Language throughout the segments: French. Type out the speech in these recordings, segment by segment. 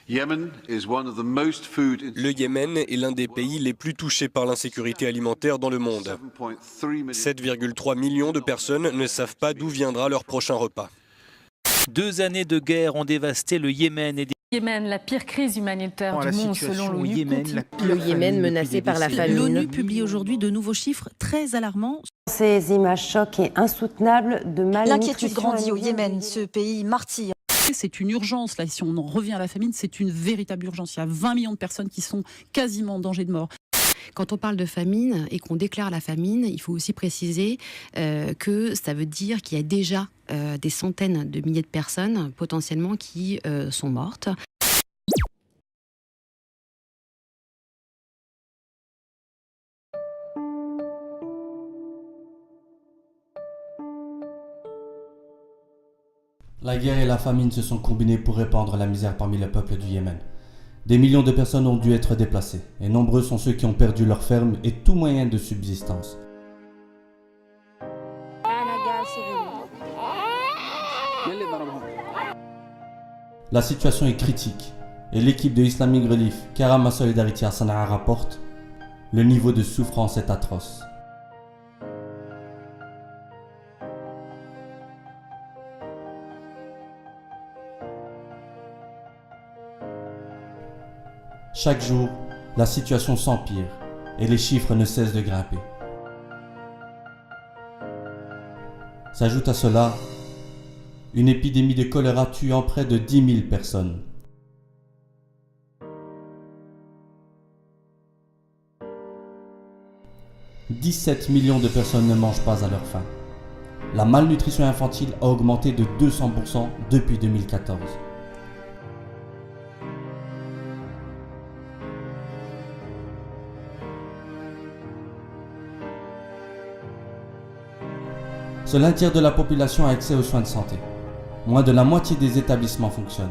Le Yémen est l'un des pays les plus touchés par l'insécurité alimentaire dans le monde. 7,3 millions de personnes ne savent pas d'où viendra leur prochain repas. 2 années de guerre ont dévasté le Yémen et Yémen, la pire crise humanitaire du monde selon l'ONU. Le Yémen menacé par la famine. L'ONU publie aujourd'hui de nouveaux chiffres très alarmants. Ces images choquent et insoutenables de malnutrition. L'inquiétude grandit au Yémen, ce pays martyr. C'est une urgence, là, si on en revient à la famine, c'est une véritable urgence. Il y a 20 millions de personnes qui sont quasiment en danger de mort. Quand on parle de famine et qu'on déclare la famine, il faut aussi préciser que ça veut dire qu'il y a déjà des centaines de milliers de personnes potentiellement qui sont mortes. La guerre et la famine se sont combinées pour répandre la misère parmi le peuple du Yémen. Des millions de personnes ont dû être déplacées, et nombreux sont ceux qui ont perdu leurs fermes et tout moyen de subsistance. La situation est critique, et l'équipe de Islamic Relief, Karama Solidarity à Sanaa rapporte, le niveau de souffrance est atroce. Chaque jour, la situation s'empire et les chiffres ne cessent de grimper. S'ajoute à cela une épidémie de choléra tuant près de 10 000 personnes. « 17 millions de personnes ne mangent pas à leur faim. La malnutrition infantile a augmenté de 200% depuis 2014. Seul un tiers de la population a accès aux soins de santé. Moins de la moitié des établissements fonctionnent.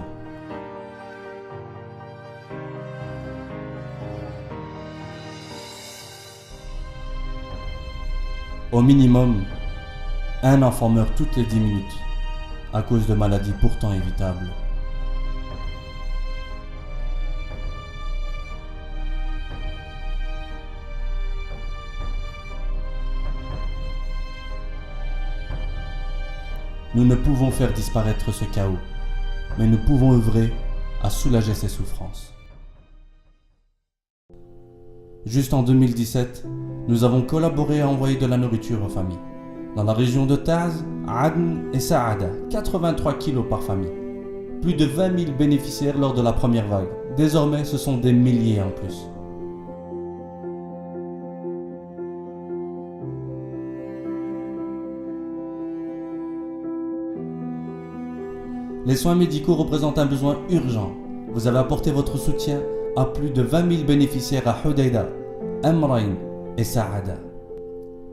Au minimum, un enfant meurt toutes les 10 minutes à cause de maladies pourtant évitables. Nous ne pouvons faire disparaître ce chaos, mais nous pouvons œuvrer à soulager ses souffrances. Juste en 2017, nous avons collaboré à envoyer de la nourriture aux familles. Dans la région de Taz, Adn et Saada, 83 kilos par famille. Plus de 20 000 bénéficiaires lors de la première vague. Désormais, ce sont des milliers en plus. Les soins médicaux représentent un besoin urgent. Vous avez apporté votre soutien à plus de 20 000 bénéficiaires à Hudayda, Amrain et Saada.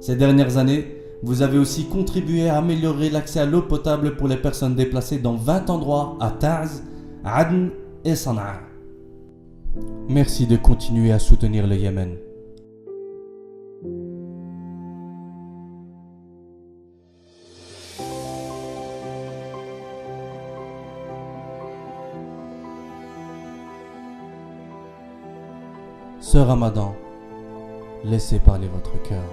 Ces dernières années, vous avez aussi contribué à améliorer l'accès à l'eau potable pour les personnes déplacées dans 20 endroits à Taz, Adn et Sanaa. Merci de continuer à soutenir le Yémen. Ce Ramadan, laissez parler votre cœur.